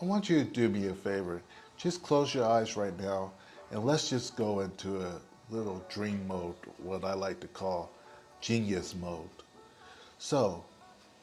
I want you to do me a favor. Just close your eyes right now and let's just go into a little dream mode, what I like to call genius mode. So,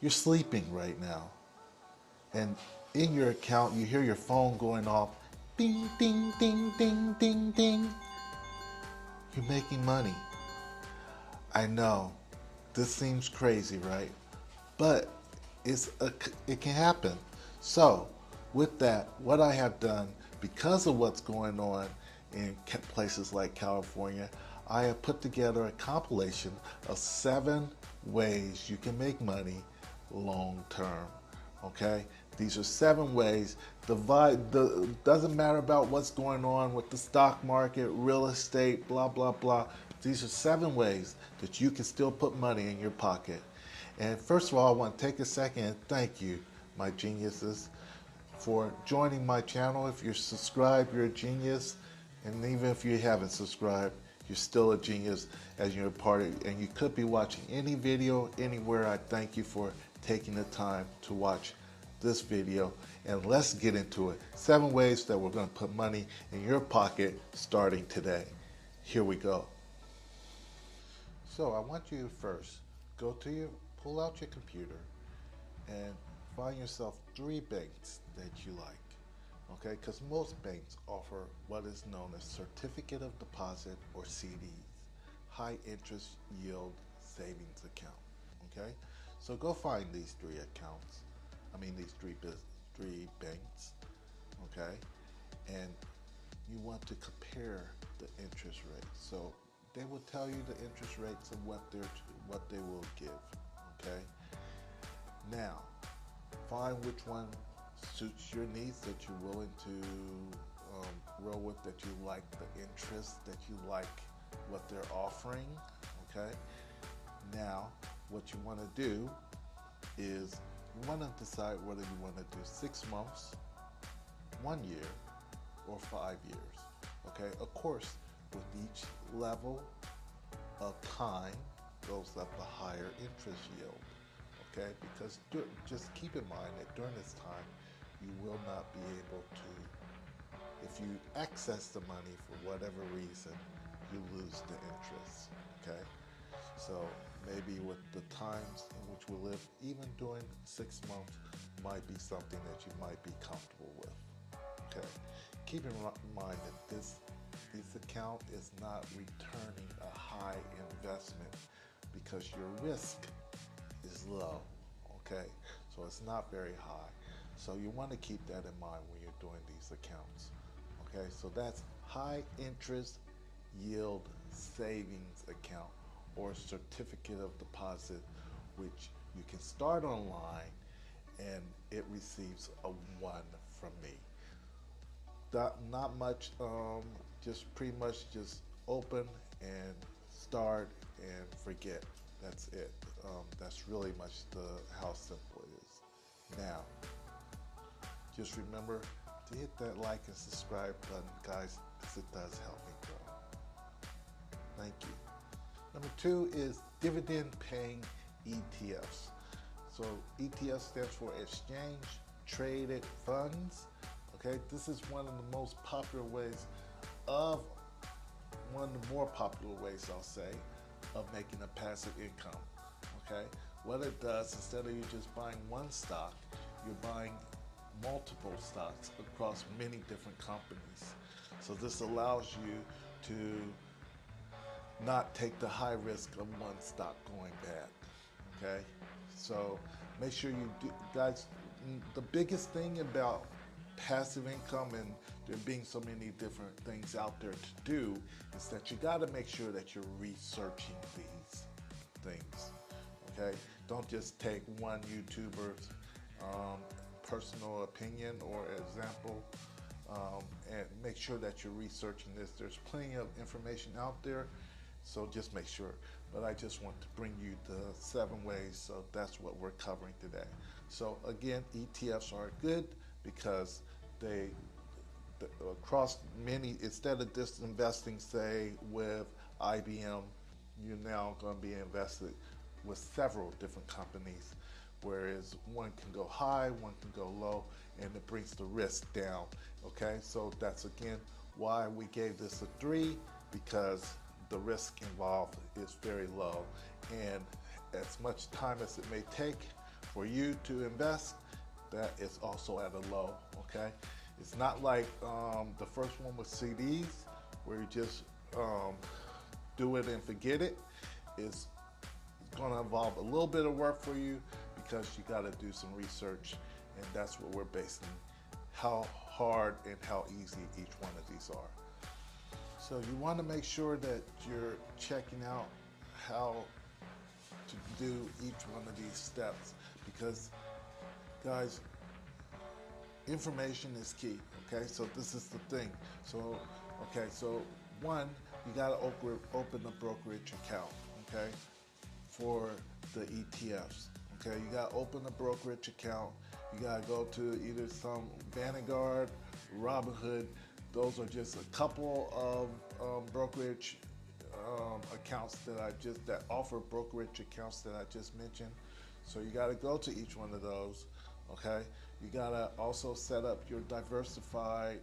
you're sleeping right now, and in your account, you hear your phone going off ding, ding, ding, ding, ding, ding. You're making money. I know this seems crazy, right? But it can happen. So, with that, what I have done, because of what's going on in places like California, I have put together a compilation of 7 ways you can make money long term. Okay, these are 7 ways. Doesn't matter about what's going on with the stock market, real estate, blah blah blah. These are 7 ways that you can still put money in your pocket. And first of all, I want to take a second and thank you, my geniuses, for joining my channel. If you're subscribed, you're a genius. And even if you haven't subscribed, you're still a genius as you're a part of, and you could be watching any video anywhere. I thank you for taking the time to watch this video. And let's get into it. 7 ways that we're going to put money in your pocket starting today. Here we go. So I want you to first pull out your computer and find yourself 3 banks that you like. Okay, because most banks offer what is known as certificate of deposit or CDs, high interest yield savings account. Okay, so go find these 3 accounts. I mean these 3 banks. Okay, and you want to compare the interest rates. So they will tell you the interest rates and what they will give. Okay. Now, find which one suits your needs, that you're willing to roll with, that you like the interest, that you like what they're offering. Okay. Now, what you want to do is you want to decide whether you want to do 6 months, 1 year, or 5 years. Okay. Of course, with each level of time goes up a higher interest yield. Okay, because just keep in mind that during this time, you will not be able to, if you access the money for whatever reason, you lose the interest. Okay, so maybe with the times in which we live, even doing 6 months might be something that you might be comfortable with. Okay, keep in mind that this account is not returning a high investment because your risk is low. Okay, so it's not very high. So you want to keep that in mind when you're doing these accounts. Okay, so that's high interest yield savings account or certificate of deposit, which you can start online and it receives a 1 from me. Not much, just pretty much just open and start and forget. That's it. That's really much how simple it is. Now, just remember to hit that like and subscribe button, guys, because it does help me grow. Thank you. Number 2 is dividend paying ETFs. So ETF stands for Exchange Traded Funds. Okay, this is one of the most popular ways of, one of the more popular ways, I'll say, of making a passive income. Okay, what it does, instead of you just buying one stock, you're buying multiple stocks across many different companies. So this allows you to not take the high risk of one stock going bad. Okay, so make sure you do, guys. The biggest thing about passive income, and there being so many different things out there to do, is that you got to make sure that you're researching these things. Okay, don't just take one YouTuber's personal opinion or example, and make sure that you're researching this. There's plenty of information out there, so just make sure. But I just want to bring you the 7 ways, so that's what we're covering today. So again, ETFs are good because they, across many, instead of just investing, say, with IBM, you're now going to be invested with several different companies, whereas one can go high, one can go low, and it brings the risk down. Okay, so that's again why we gave this a 3, because the risk involved is very low, and as much time as it may take for you to invest, that is also at a low. Okay, it's not like the first one with CDs where you just do it and forget it. It's going to involve a little bit of work for you because you got to do some research, and that's what we're basing how hard and how easy each one of these are. So you want to make sure that you're checking out how to do each one of these steps, because guys, information is key. Okay, so this is the thing. So one, you got to open a brokerage account. Okay, for the ETFs. Okay, you got to open a brokerage account. You got to go to either some Vanguard, Robinhood. Those are just a couple of brokerage accounts that offer brokerage accounts that I just mentioned. So you got to go to each one of those. Okay, you got to also set up your diversified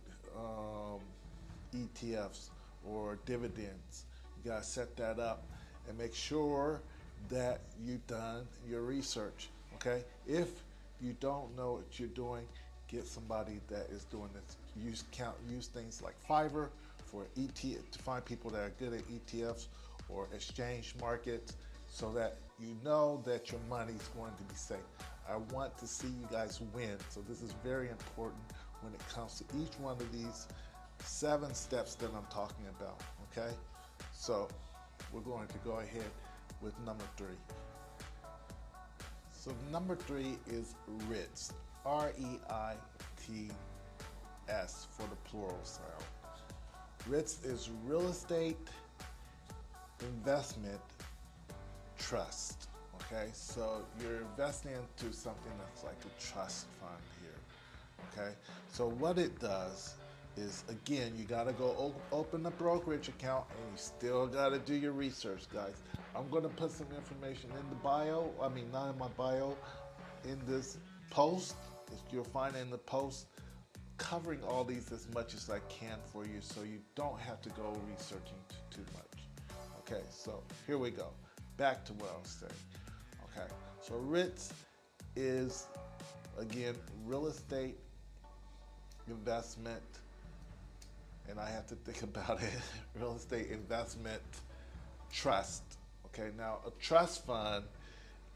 ETFs or dividends. You got to set that up and make sure that you've done your research. Okay, if you don't know what you're doing, get somebody that is doing this. Use things like Fiverr for ETF to find people that are good at ETFs or exchange markets, so that you know that your money is going to be safe. I want to see you guys win, so this is very important when it comes to each one of these 7 steps that I'm talking about. Okay, so we're going to go ahead with number 3. So number 3 is REITs, REITs for the plural sound. REITs is real estate investment trust. Okay, so you're investing into something that's like a trust fund here. Okay, so what it does is, again, you got to go open a brokerage account, and you still got to do your research, guys. I'm going to put some information in the bio, I mean not in my bio, in this post. You'll find in the post covering all these as much as I can for you, so you don't have to go researching too much. Okay, so here we go. Back to what I was saying. Okay, so REITs is, again, real estate investment, and I have to think about it, real estate investment trust. Okay, now a trust fund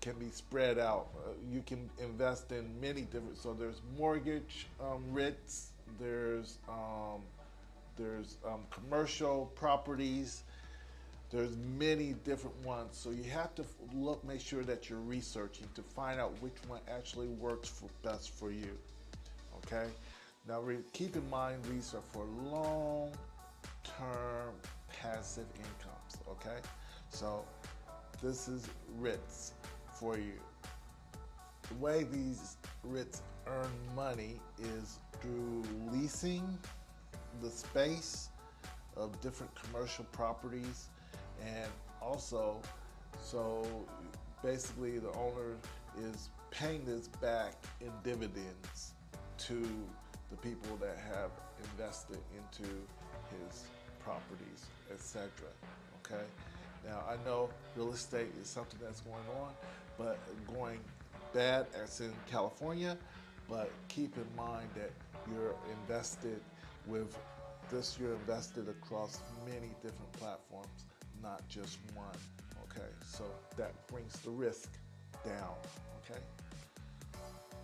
can be spread out. You can invest in many different, so there's mortgage REITs, there's commercial properties, there's many different ones. So you have to make sure that you're researching to find out which one actually works best for you. Okay, now keep in mind these are for long-term passive incomes. Okay, so this is REITs for you. The way these REITs earn money is through leasing the space of different commercial properties, and also, so basically the owner is paying this back in dividends to the people that have invested into his properties, etc. Okay, now I know real estate is something that's going on, but going bad as in California, but keep in mind that you're invested with this, you're invested across many different platforms, not just one. Okay, so that brings the risk down. Okay,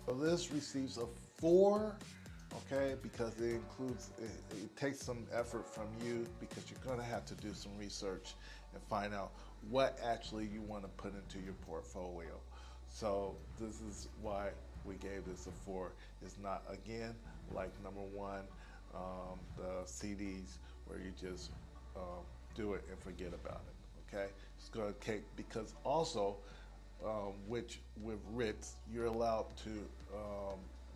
so this receives a 4. Okay, because it includes, it takes some effort from you, because you're going to have to do some research and find out what actually you want to put into your portfolio. So this is why we gave this a 4. It's not, again, like number 1, the CDs, where you just do it and forget about it. Okay, it's going to take, because also which with REITs you're allowed to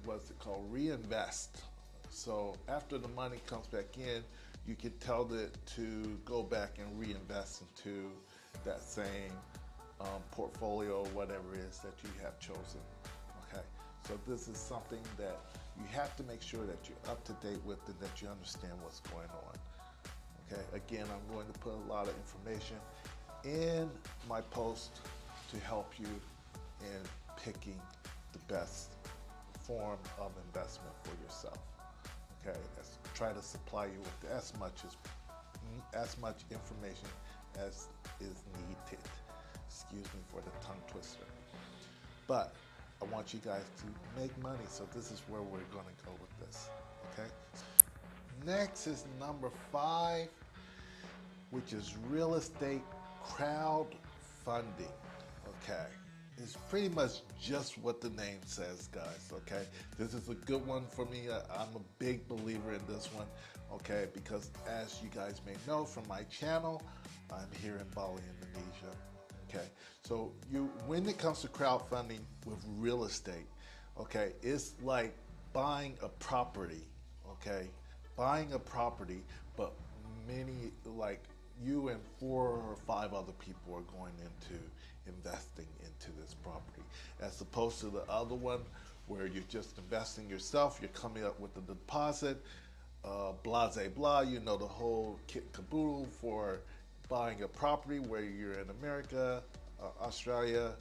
what's it called, reinvest. So after the money comes back in, you can tell it to go back and reinvest into that same portfolio or whatever it is that you have chosen. Okay, so this is something that You have to make sure that you're up to date with it, that you understand what's going on. Okay, again, I'm going to put a lot of information in my post to help you in picking the best form of investment for yourself. Okay, let's try to supply you with as much information as is needed. Excuse me for the tongue twister. But I want you guys to make money, so this is where we're going to go with this. Okay. Next is number 5, which is real estate crowdfunding. Okay. It's pretty much just what the name says, guys. Okay. This is a good one for me. I'm a big believer in this one. Okay. Because as you guys may know from my channel, I'm here in Bali, Indonesia. Okay. So when it comes to crowdfunding with real estate, okay, it's like buying a property. Okay. Buying a property, but many, like you and 4 or 5 other people are going into investing into this property, as opposed to the other one where you're just investing yourself. You're coming up with the deposit, blah, blah, blah, you know, the whole kit caboodle for buying a property, where you're in America, Australia,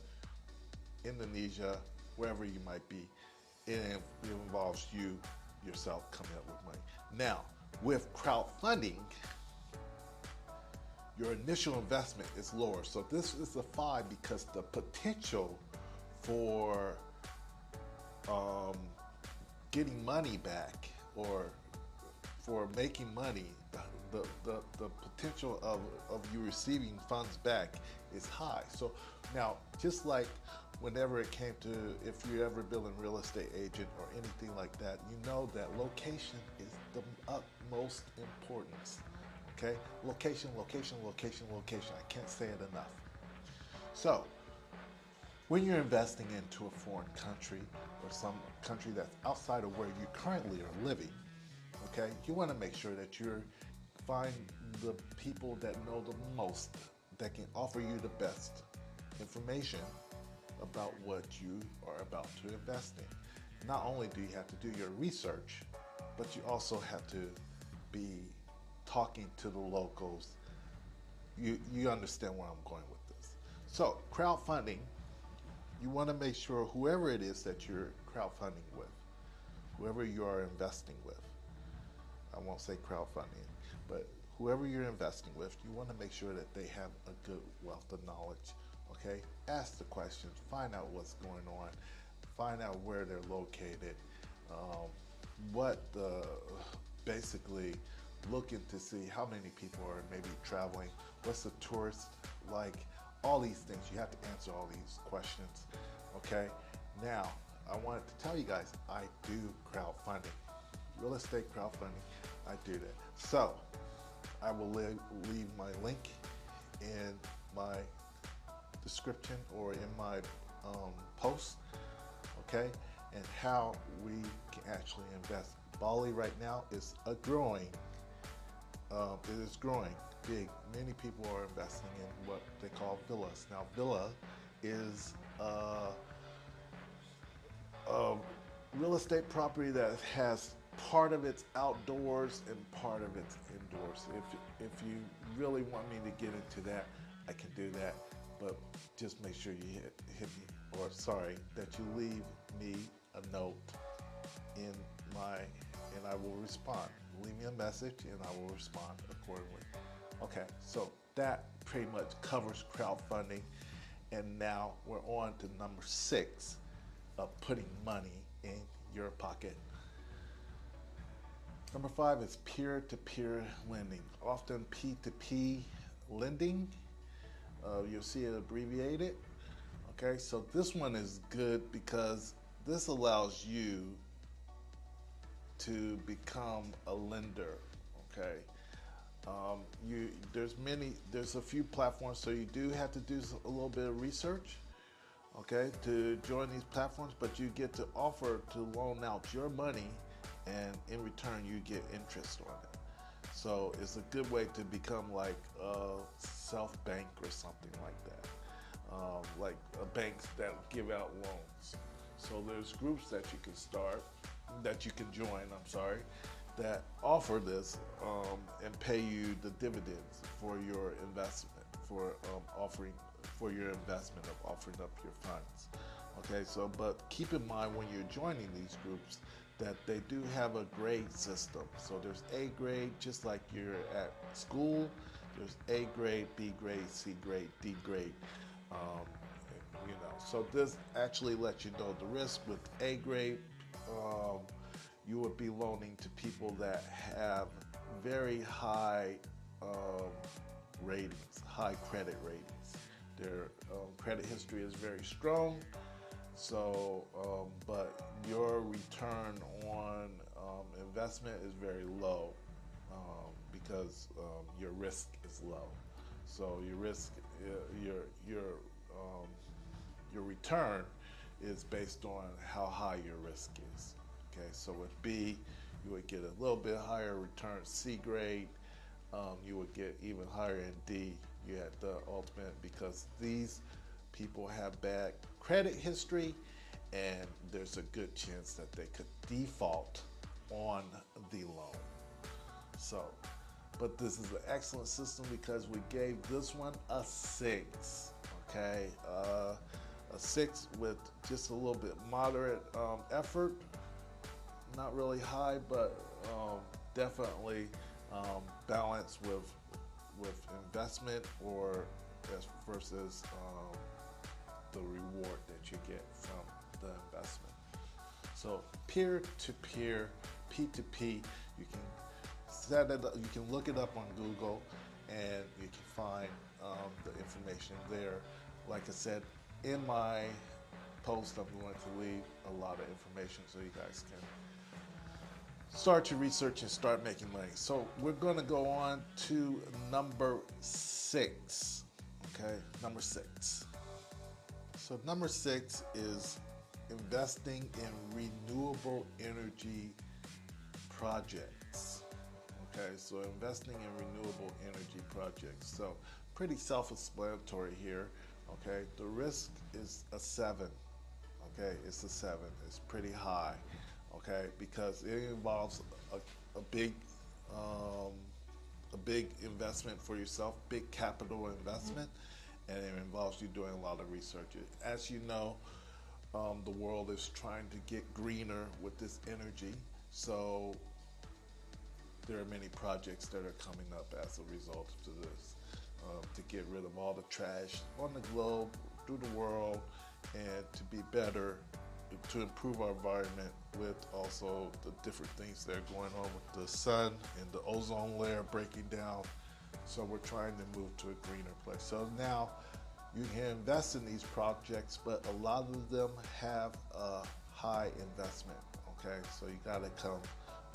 Indonesia, wherever you might be. It involves you yourself coming up with money. Now, with crowdfunding, your initial investment is lower. So this is a 5 because the potential for getting money back, or for making money, the potential of you receiving funds back is high. So now, just like whenever it came to, if you're ever building real estate agent or anything like that, you know that location is the utmost importance. Okay, location, location, location, location. I can't say it enough. So, when you're investing into a foreign country or some country that's outside of where you currently are living, okay, you want to make sure that you find the people that know the most, that can offer you the best information about what you are about to invest in. Not only do you have to do your research, but you also have to be talking to the locals. You understand where I'm going with this. So crowdfunding, you want to make sure whoever it is that you're crowdfunding with, whoever you are investing with, I won't say crowdfunding, but whoever you're investing with, you want to make sure that they have a good wealth of knowledge. Okay, ask the questions, find out what's going on, find out where they're located, basically looking to see how many people are maybe traveling, what's the tourist like, all these things. You have to answer all these questions. Okay, now I wanted to tell you guys, I do crowdfunding, real estate crowdfunding. I do that. So I will leave my link in my description or in my post, okay, and how we can actually invest. Bali right now is growing. It is growing big. Many people are investing in what they call villas. Now, villa is a real estate property that has part of it's outdoors and part of it's indoors. If you really want me to get into that, I can do that, but just make sure you hit me, or sorry, that you leave me a note and I will respond. Leave me a message and I will respond accordingly. Okay, so that pretty much covers crowdfunding, and now we're on to number 6 of putting money in your pocket. Number 5 is peer-to-peer lending, often P2P lending. You'll see it abbreviated. Okay, so this one is good because this allows you to become a lender. Okay, there's a few platforms, so you do have to do a little bit of research, okay, to join these platforms, but you get to offer to loan out your money, and in return you get interest on it. So it's a good way to become like a self-bank or something like that, like banks that give out loans. So there's groups that you can start, that you can join, I'm sorry, that offer this and pay you the dividends for your investment, for offering for your investment of offering up your funds. Okay, so but keep in mind when you're joining these groups that they do have a grade system. So there's A grade, just like you're at school. There's A grade, B grade, C grade, D grade. Um, so this actually lets you know the risk. With A grade, um, you would be loaning to people that have very high um, ratings, high credit ratings. Their credit history is very strong. So, but your return on investment is very low because your risk is low. So your risk, um, your return is based on how high your risk is. Okay, so with B, you would get a little bit higher return. C grade, you would get even higher. In D, you had the ultimate, because these people have bad credit history and there's a good chance that they could default on the loan. So, but this is an excellent system because we gave this one a 6. Okay, a 6 with just a little bit moderate effort, not really high, but definitely balanced with investment or versus the reward that you get from the investment. So peer-to-peer, P2P, you can set it up, you can look it up on Google and you can find the information there. Like I said, in my post, I'm going to leave a lot of information so you guys can start your research and start making money. So we're going to go on to number 6. Okay, number 6. So number 6 is investing in renewable energy projects. Okay, so investing in renewable energy projects. So pretty self-explanatory here. Okay, the risk is a 7. Okay, it's a 7. It's pretty high. Okay, because it involves a big investment for yourself, big capital investment, and it involves you doing a lot of research. As you know, the world is trying to get greener with this energy, so there are many projects that are coming up as a result of this to get rid of all the trash on the globe, through the world, and to be better, to improve our environment with also the different things that are going on with the sun and the ozone layer breaking down. So we're trying to move to a greener place. So now you can invest in these projects, but a lot of them have a high investment. Okay, so you got to come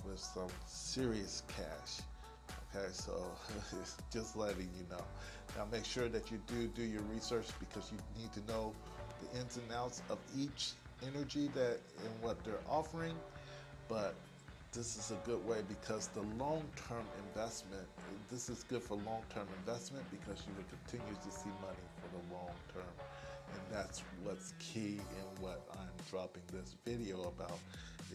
with some serious cash. Okay, so just letting you know. Now make sure that you do your research, because you need to know the ins and outs of each energy that and what they're offering. But this is a good way, because the long-term investment, this is good for long-term investment because you will continue to see money for the long term. And that's what's key in what I'm dropping this video about,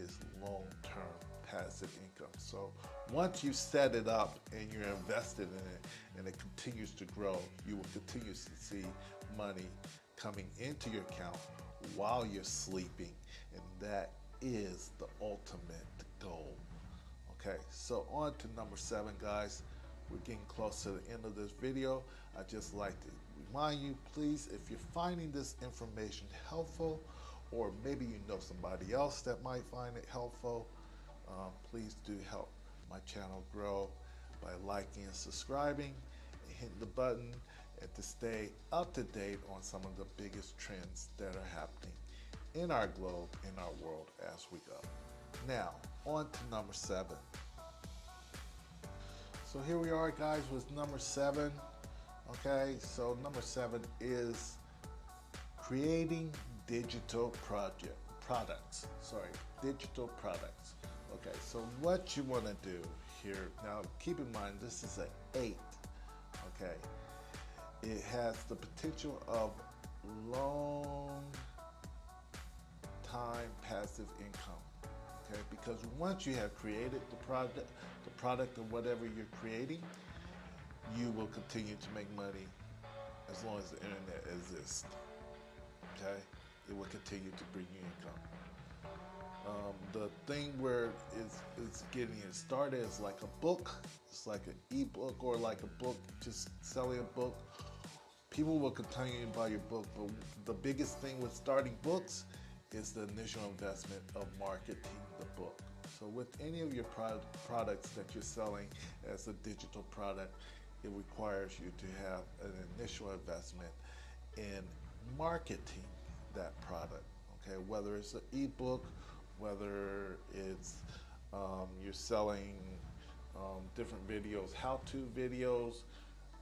is long-term passive income. So once you set it up and you're invested in it and it continues to grow, you will continue to see money coming into your account while you're sleeping, and that is the ultimate goal. Okay, so on to number 7, guys. We're getting close to the end of this video. I'd just like to remind you, please, if you're finding this information helpful, or maybe you know somebody else that might find it helpful, please do help my channel grow by liking and subscribing and hitting the button, and to stay up to date on some of the biggest trends that are happening in our globe, in our world as we go. Now, on to number 7. So here we are, guys, with number 7. Okay, so number 7 is creating digital products. Digital products. Okay, so what you want to do here, now keep in mind this is an 8. Okay, it has the potential of long time passive income. Okay, because once you have created the product of whatever you're creating, you will continue to make money as long as the internet exists. Okay, it will continue to bring you income. The thing where it's getting it started is like a book. It's like an ebook or like a book, just selling a book. People will continue to buy your book, but the biggest thing with starting books is the initial investment of marketing the book. So with any of your products that you're selling as a digital product, it requires you to have an initial investment in marketing that product. Okay, whether it's an ebook, whether it's you're selling different videos, how-to videos,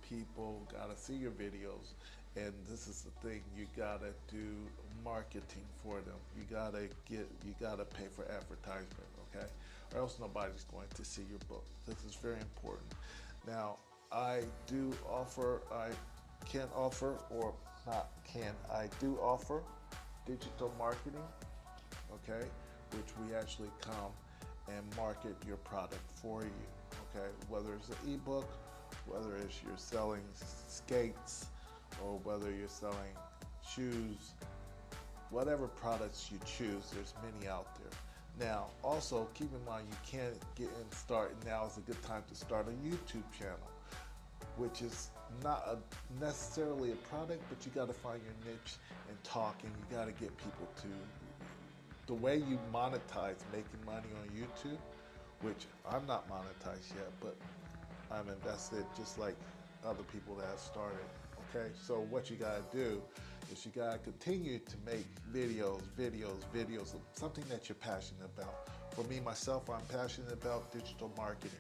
people gotta see your videos, and this is the thing, you gotta do marketing for them. You gotta pay for advertisement, okay, or else nobody's going to see your book. This is very important. Now, I do offer, I do offer digital marketing, okay, which we actually come and market your product for you, okay, whether it's an ebook, whether it's you're selling skates, or whether you're selling shoes, whatever products you choose, there's many out there. Now, also keep in mind you can't get in start. Now is a good time to start a YouTube channel, which is not necessarily a product, but you got to find your niche and talk, and you got to get people to. The way you monetize making money on YouTube, which I'm not monetized yet, but I'm invested just like other people that have started. Okay, so what you gotta do is you gotta continue to make videos of something that you're passionate about. For me, myself, I'm passionate about digital marketing.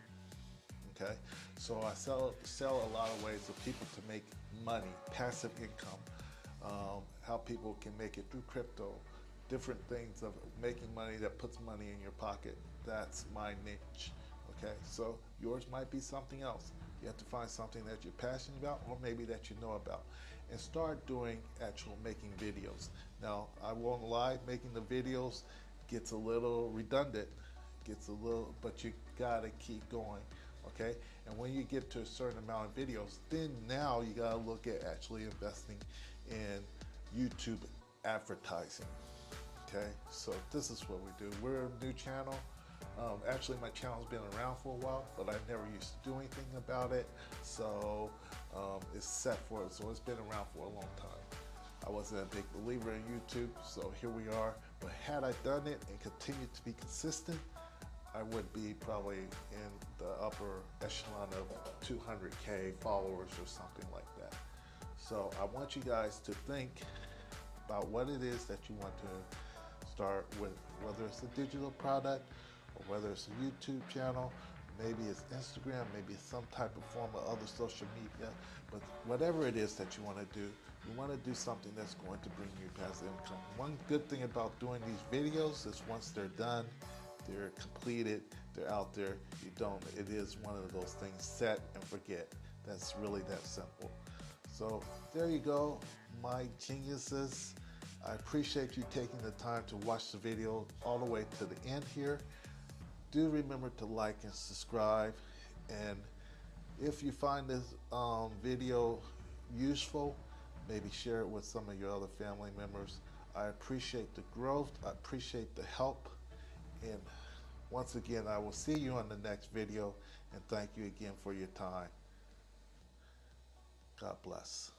Okay, so I sell a lot of ways of people to make money, passive income, how people can make it through crypto, different things of making money that puts money in your pocket. That's my niche. Okay, so yours might be something else. You have to find something that you're passionate about, or maybe that you know about, and start doing actual making videos. Now, I won't lie, making the videos gets a little redundant, but you gotta keep going, okay? And when you get to a certain amount of videos, then now you gotta look at actually investing in YouTube advertising, okay? So this is what we do. We're a new channel. Actually, my channel's been around for a while, but I never used to do anything about it. So it's set for it. So it's been around for a long time. I wasn't a big believer in YouTube, so here we are. But had I done it and continued to be consistent, I would be probably in the upper echelon of 200K followers or something like that. So I want you guys to think about what it is that you want to start with, whether it's a digital product, or whether it's a YouTube channel, maybe it's Instagram, maybe it's some type of form of other social media, but whatever it is that you want to do, you want to do something that's going to bring you passive income. One good thing about doing these videos is once they're done, they're completed, they're out there, it is one of those things, set and forget. That's really that simple. So there you go, my geniuses. I appreciate you taking the time to watch the video all the way to the end here. Do remember to like and subscribe, and if you find this video useful, maybe share it with some of your other family members. I appreciate the growth, I appreciate the help, and once again, I will see you on the next video, and thank you again for your time. God bless.